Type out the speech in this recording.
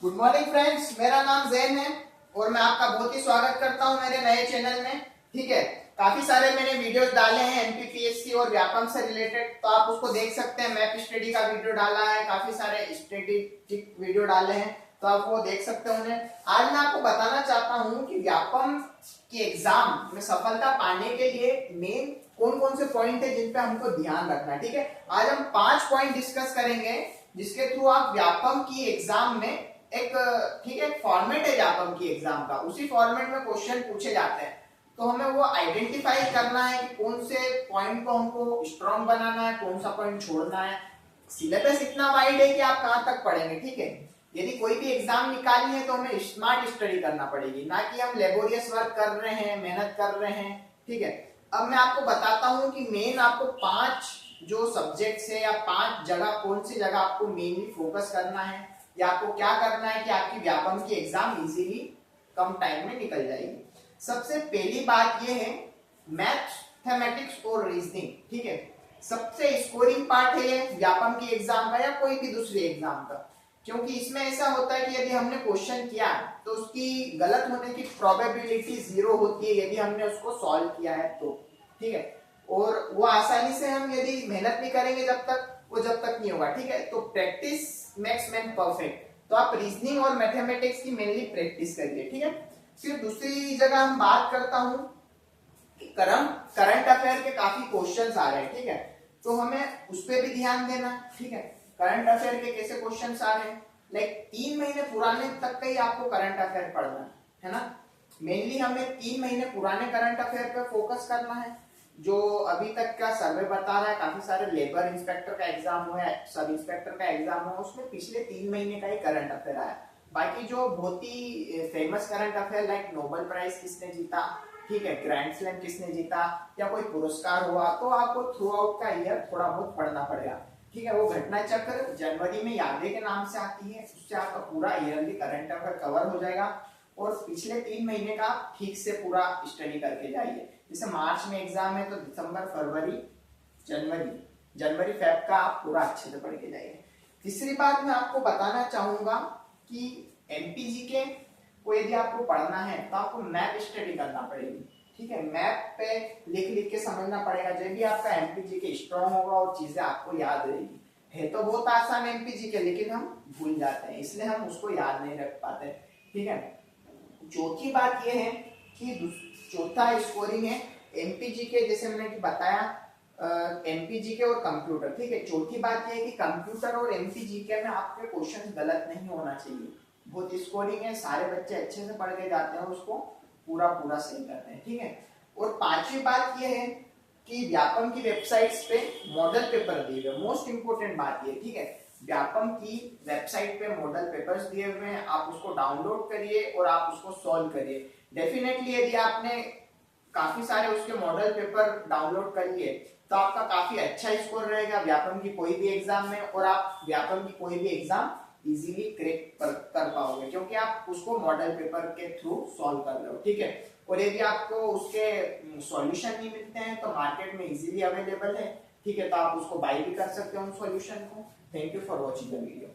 Good morning friends, मेरा नाम जैन है और मैं आपका बहुत ही स्वागत करता हूं मेरे नए चैनल में। ठीक है, काफी सारे मैंने वीडियोस डाले हैं एमपीपीएससी और व्यापम से रिलेटेड, तो आप उसको देख सकते हैं। मैप स्टडी का वीडियो डाला है, काफी सारे स्टैटिस्टिक वीडियो डाले हैं, तो आप वो देख सकते हैं उन्हें। आज मैं आपको बताना चाहता हूं कि व्यापम की एग्जाम में सफलता पाने के लिए मेन कौन कौन से पॉइंट है जिन पे हमको ध्यान रखना है। ठीक है, आज हम 5 पॉइंट डिस्कस करेंगे जिसके थ्रू आप व्यापम की एग्जाम में एक ठीक है फॉर्मेट है व्यापम की एग्जाम का, उसी फॉर्मेट में क्वेश्चन पूछे जाते हैं। तो हमें वो आइडेंटिफाई करना है कि कौन से पॉइंट को हमको स्ट्रॉन्ग बनाना है, कौन सा पॉइंट छोड़ना है। सिलेबस इतना वाइड है कि आप कहां तक पढ़ेंगे। ठीक है, यदि कोई भी एग्जाम निकालनी है तो हमें स्मार्ट स्टडी करना पड़ेगी, ना कि हम लेबोरियस वर्क कर रहे हैं, मेहनत कर रहे हैं। ठीक है, अब मैं आपको बताता हूं कि मेन आपको 5 जो सब्जेक्ट्स है या 5 जगह, कौन सी जगह आपको मेनली फोकस करना है या आपको क्या करना है कि आपकी व्यापम की एग्जाम इजीली कम टाइम में निकल जाएगी। सबसे पहली बात यह है मैथमेटिक्स और रीजनिंग। ठीक है, सबसे स्कोरिंग पार्ट है ये व्यापम की एग्जाम का या कोई भी दूसरी एग्जाम का, क्योंकि इसमें ऐसा होता है कि यदि हमने क्वेश्चन किया तो उसकी गलत होने की प्रोबेबिलिटी 0 होती है यदि हमने उसको सॉल्व किया है तो। ठीक है, और वो आसानी से हम यदि मेहनत नहीं करेंगे जब तक नहीं होगा। ठीक है, तो प्रैक्टिस मेक्स मैन परफेक्ट। तो आप रीजनिंग और मैथमेटिक्स की मेनली प्रैक्टिस करिए। ठीक है, फिर दूसरी जगह हम बात करता हूं कि करंट अफेयर के काफी क्वेश्चंस आ रहे हैं। ठीक है, तो हमें उस पर भी ध्यान देना। ठीक है, करंट अफेयर के कैसे क्वेश्चंस आ रहे हैं, लाइक 3 महीने पुराने तक का ही आपको करंट अफेयर पढ़ना है ना। मेनली हमें 3 महीने पुराने करंट अफेयर पे फोकस करना है। जो अभी तक का सर्वे बता रहा है, काफी सारे लेबर इंस्पेक्टर का एग्जाम हुआ है, सब इंस्पेक्टर का एग्जाम हुआ, उसमें पिछले 3 महीने का ही करंट अफेयर आया। बाकी जो बहुत ही famous current affair like Nobel prize किसने जीता, ठीक है, ग्रैंड स्लैम किसने जीता या कोई पुरस्कार हुआ, तो आपको थ्रू आउट का ईयर थोड़ा बहुत पढ़ना पड़ेगा। ठीक है, वो घटना चक्र जनवरी में यादें के नाम से आती है, उससे आपका पूरा ईयरली करंट अफेयर कवर हो जाएगा। और पिछले 3 महीने का ठीक से पूरा स्टडी करके जाइए। जैसे मार्च में एग्जाम है तो दिसंबर, फरवरी, जनवरी फेब का आप पूरा अच्छे से पढ़ के जाइए। तीसरी बात मैं आपको बताना चाहूंगा कि एमपीजीके को यदि आपको पढ़ना है तो आपको मैप स्टडी करना पड़ेगी। ठीक है, मैप पे लिख लिख के समझना पड़ेगा, जब भी आपका एमपीजीके स्ट्रॉन्ग होगा और चीजें आपको याद रहेगी। है तो बहुत आसान एमपीजीके, लेकिन हम भूल जाते हैं, इसलिए हम उसको याद नहीं रख पाते। ठीक है, चौथी बात यह है कि चौथा स्कोरिंग है एमपीजीके, जैसे मैंने बताया एमपीजीके और कंप्यूटर। ठीक है, चौथी बात यह है कि कंप्यूटर और एमपीजीके में आपके क्वेश्चन गलत नहीं होना चाहिए। बहुत स्कोरिंग है, सारे बच्चे अच्छे से पढ़ के जाते हैं, उसको पूरा सही करते हैं। ठीक है, और पांचवी बात यह है कि व्यापम की वेबसाइट्स पे मॉडल पेपर दिए हुए, मोस्ट इंपोर्टेंट बात यह। ठीक है, व्यापम की वेबसाइट पे मॉडल पेपर्स दिए हुए हैं, आप उसको डाउनलोड करिए और आप उसको सॉल्व करिए। डेफिनेटली यदि आपने काफी सारे उसके मॉडल पेपर डाउनलोड कर लिए तो आपका काफी अच्छा स्कोर रहेगा व्यापम की कोई भी एग्जाम में, और आप व्यापम की कोई भी एग्जाम इजीली क्रैक कर पाओगे, क्योंकि आप उसको मॉडल पेपर के थ्रू सॉल्व कर रहे हो। ठीक है, और यदि आपको उसके सॉल्यूशन नहीं मिलते हैं तो मार्केट में इजीली अवेलेबल है। ठीक है, तो आप उसको बाय भी कर सकते हो उन सॉल्यूशन को। Thank you for watching the video.